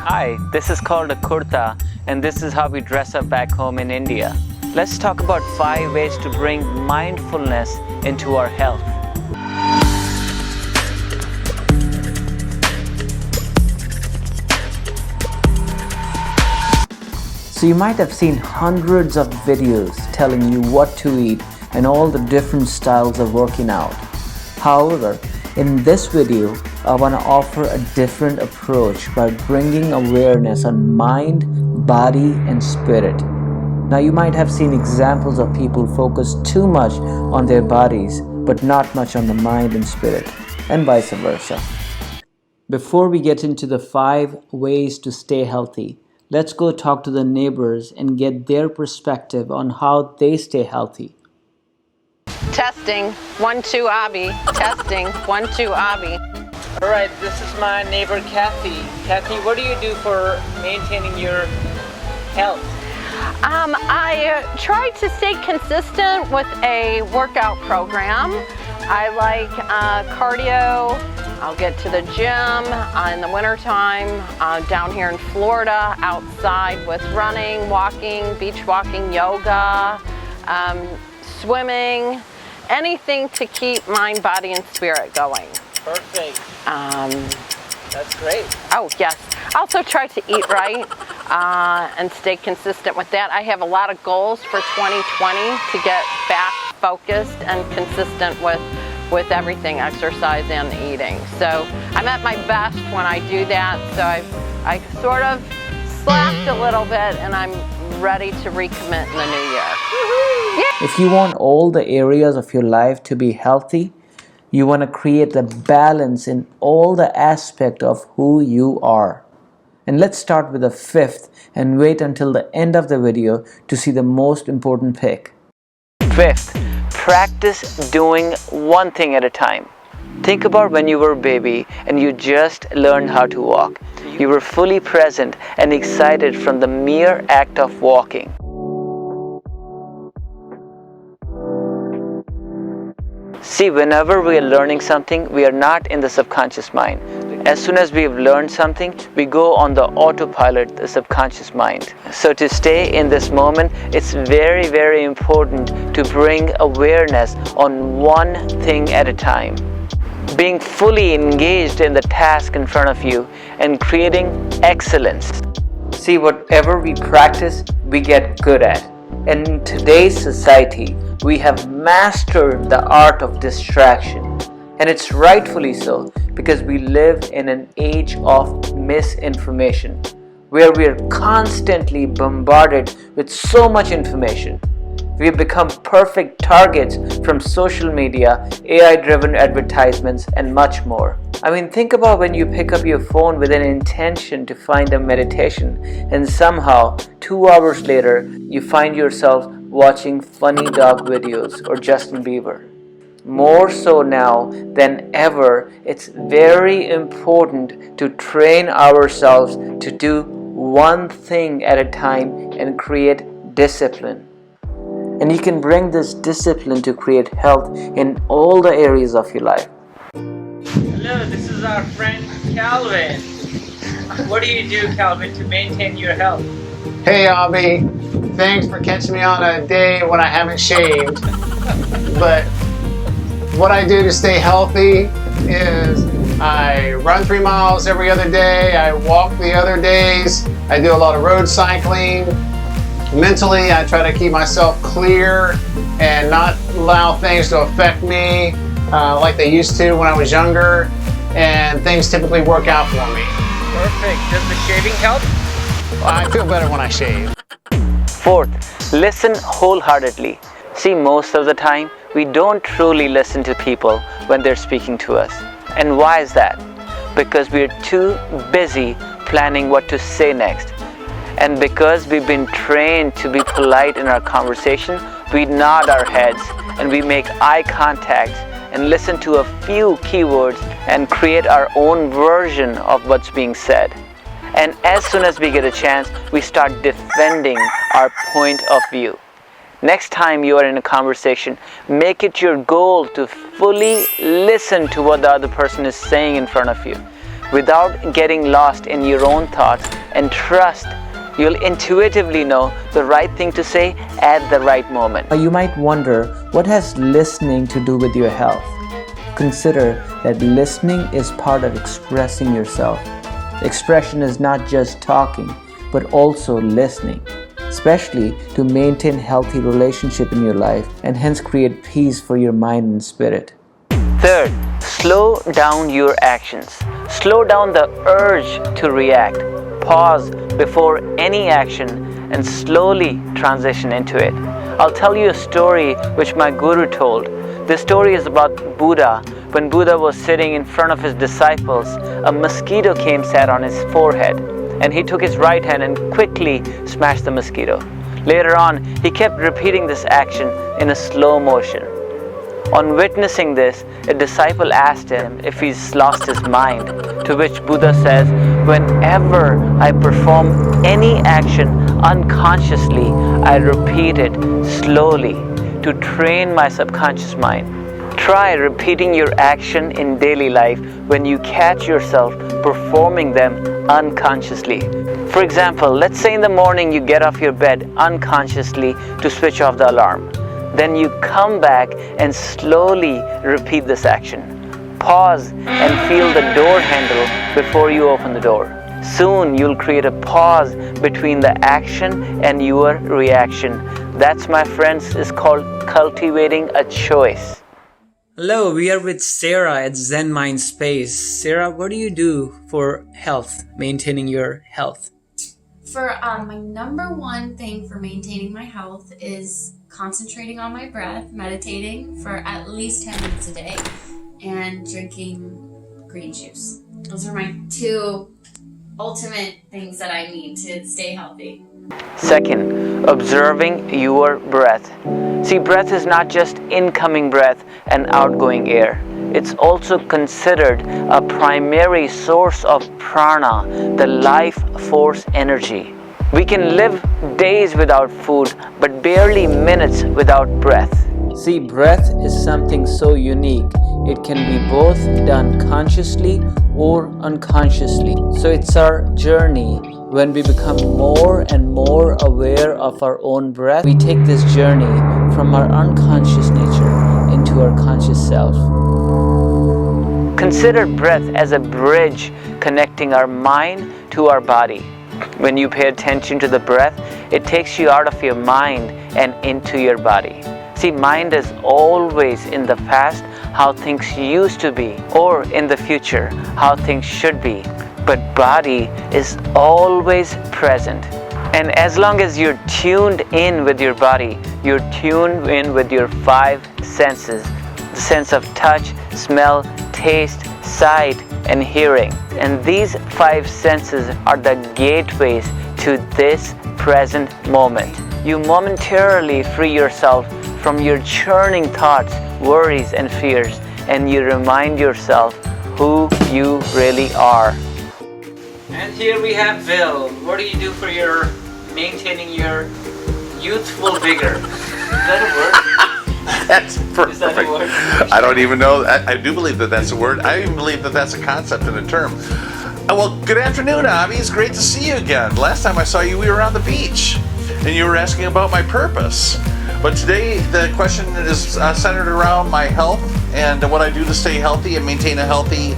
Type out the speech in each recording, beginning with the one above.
Hi, this is called a kurta, and this is how we dress up back home in India. Let's talk about 5 ways to bring mindfulness into our health. So you might have seen hundreds of videos telling you what to eat and all the different styles of working out. However, in this video, I want to offer a different approach by bringing awareness on mind, body, and spirit. Now, you might have seen examples of people focus too much on their bodies, but not much on the mind and spirit, and vice versa. Before we get into the 5 ways to stay healthy, let's go talk to the neighbors and get their perspective on how they stay healthy. Testing, 1, 2, Abhi. Testing, 1, 2, Abhi. All right, this is my neighbor Kathy. Kathy, what do you do for maintaining your health? I try to stay consistent with a workout program. I like cardio. I'll get to the gym in the wintertime down here in Florida, outside with running, walking, beach walking, yoga, swimming, anything to keep mind, body, and spirit going. Perfect. That's great. Oh, yes. I also try to eat right and stay consistent with that. I have a lot of goals for 2020 to get back focused and consistent with everything, exercise and eating. So I'm at my best when I do that. So I sort of slacked a little bit and I'm ready to recommit in the new year. Yeah. If you want all the areas of your life to be healthy, you want to create a balance in all the aspects of who you are. And let's start with the 5th and wait until the end of the video to see the most important pick. 5th, practice doing one thing at a time. Think about when you were a baby and you just learned how to walk. You were fully present and excited from the mere act of walking. See, whenever we are learning something, we are not in the subconscious mind. As soon as we have learned something, we go on the autopilot, the subconscious mind. So to stay in this moment, it's very, very important to bring awareness on one thing at a time. Being fully engaged in the task in front of you and creating excellence. See, whatever we practice, we get good at. And in today's society, we have mastered the art of distraction. And it's rightfully so, because we live in an age of misinformation, where we are constantly bombarded with so much information. We have become perfect targets from social media, AI-driven advertisements, and much more. I mean, think about when you pick up your phone with an intention to find a meditation, and somehow, 2 hours later, you find yourself watching funny dog videos or Justin Bieber. More so now than ever, it's very important to train ourselves to do one thing at a time and create discipline. And you can bring this discipline to create health in all the areas of your life. Hello, this is our friend Calvin. What do you do, Calvin, to maintain your health? Hey, Abhi. Thanks for catching me on a day when I haven't shaved. But what I do to stay healthy is I run 3 miles every other day. I walk the other days. I do a lot of road cycling. Mentally, I try to keep myself clear and not allow things to affect me like they used to when I was younger, and things typically work out for me. Perfect. Does the shaving help? I feel better when I shave. 4th, listen wholeheartedly. See, most of the time, we don't truly listen to people when they're speaking to us. And why is that? Because we're too busy planning what to say next. And because we've been trained to be polite in our conversation, we nod our heads and we make eye contact and listen to a few keywords and create our own version of what's being said. And as soon as we get a chance, we start defending our point of view. Next time you are in a conversation, make it your goal to fully listen to what the other person is saying in front of you. without getting lost in your own thoughts, and trust you'll intuitively know the right thing to say at the right moment. You might wonder, what has listening to do with your health? Consider that listening is part of expressing yourself. Expression is not just talking, but also listening, especially to maintain healthy relationship in your life and hence create peace for your mind and spirit. Third, slow down your actions. Slow down the urge to react. Pause before any action and slowly transition into it. I'll tell you a story which my guru told. This story is about Buddha. When Buddha was sitting in front of his disciples, a mosquito came, sat on his forehead, and he took his right hand and quickly smashed the mosquito. Later on, he kept repeating this action in a slow motion. On witnessing this, a disciple asked him if he's lost his mind, to which Buddha says, whenever I perform any action unconsciously, I repeat it slowly to train my subconscious mind. Try repeating your action in daily life when you catch yourself performing them unconsciously. For example, let's say in the morning you get off your bed unconsciously to switch off the alarm. Then you come back and slowly repeat this action. Pause and feel the door handle before you open the door. Soon you'll create a pause between the action and your reaction. That's, my friends, is called cultivating a choice. Hello, we are with Sarah at Zen Mind Space. Sarah, what do you do for health, maintaining your health? For my number one thing for maintaining my health is concentrating on my breath, meditating for at least 10 minutes a day, and drinking green juice. Those are my two ultimate things that I need to stay healthy. Second, observing your breath. See, breath is not just incoming breath and outgoing air. It's also considered a primary source of prana, the life force energy. We can live days without food, but barely minutes without breath. See, breath is something so unique. It can be both done consciously or unconsciously. So it's our journey. When we become more and more aware of our own breath, we take this journey from our unconscious nature into our conscious self. Consider breath as a bridge connecting our mind to our body. When you pay attention to the breath, it takes you out of your mind and into your body. See, mind is always in the past, how things used to be, or in the future, how things should be. But body is always present. And as long as you're tuned in with your body, you're tuned in with your five senses. The sense of touch, smell, taste, sight, and hearing. And these five senses are the gateways to this present moment. You momentarily free yourself from your churning thoughts, worries, and fears, and you remind yourself who you really are. And here we have Bill. What do you do for your maintaining your youthful vigor? Is that a word? That's perfect. Is that a word? I don't even know. I do believe that that's a word. I even believe that that's a concept and a term. Well, good afternoon, Abhi. It's great to see you again. Last time I saw you, we were on the beach, and you were asking about my purpose. But today, the question is centered around my health and what I do to stay healthy and maintain a healthy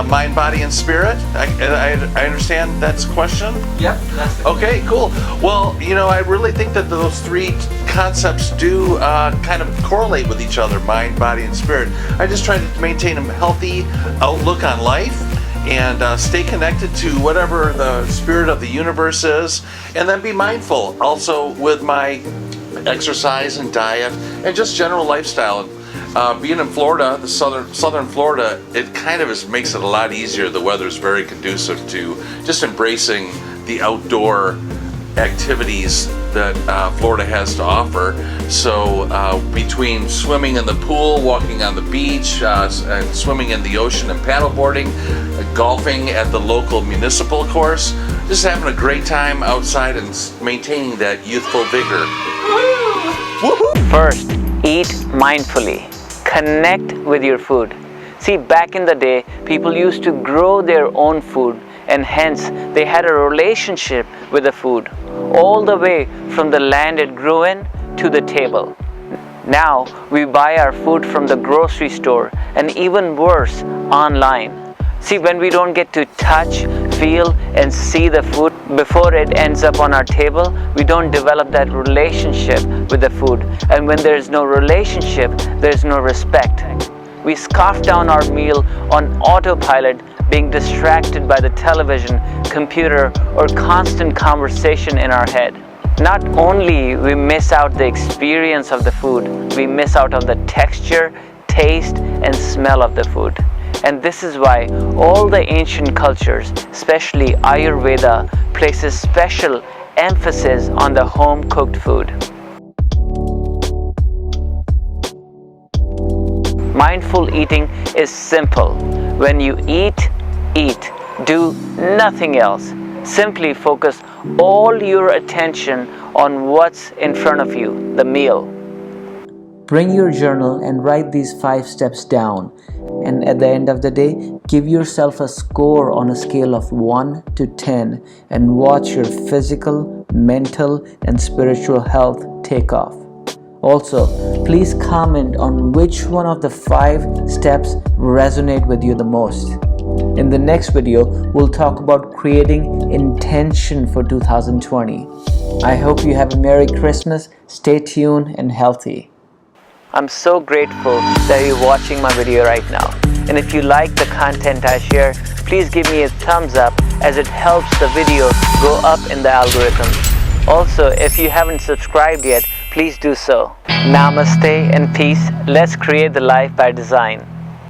mind, body, and spirit. I understand that's the question? Yep, that's the Okay, cool. Well, I really think that those three concepts do kind of correlate with each other, mind, body, and spirit. I just try to maintain a healthy outlook on life and stay connected to whatever the spirit of the universe is, and then be mindful also with my exercise and diet and just general lifestyle. Being in Florida, the southern Florida, it kind of makes it a lot easier. The weather is very conducive to just embracing the outdoor activities that Florida has to offer. So between swimming in the pool, walking on the beach, and swimming in the ocean and paddleboarding, golfing at the local municipal course, just having a great time outside and maintaining that youthful vigor. First, eat mindfully. Connect with your food. See, back in the day, people used to grow their own food, and hence they had a relationship with the food, all the way from the land it grew in to the table. Now we buy our food from the grocery store, and even worse, online. See, when we don't get to touch, feel, and see the food before it ends up on our table, we don't develop that relationship with the food. And when there's no relationship, there's no respect. We scoff down our meal on autopilot, being distracted by the television, computer, or constant conversation in our head. Not only we miss out the experience of the food, we miss out on the texture, taste, and smell of the food. And this is why all the ancient cultures, especially Ayurveda, places special emphasis on the home-cooked food. Mindful eating is simple. When you eat, eat. Do nothing else. Simply focus all your attention on what's in front of you, the meal. Bring your journal and write these 5 steps down. And at the end of the day, give yourself a score on a scale of 1 to 10 and watch your physical, mental, and spiritual health take off. Also, please comment on which one of the 5 steps resonate with you the most. In the next video, we'll talk about creating intention for 2020. I hope you have a Merry Christmas, stay tuned and healthy. I'm so grateful that you're watching my video right now. And if you like the content I share, please give me a thumbs up, as it helps the video go up in the algorithm. Also, if you haven't subscribed yet, please do so. Namaste and peace. Let's create the life by design.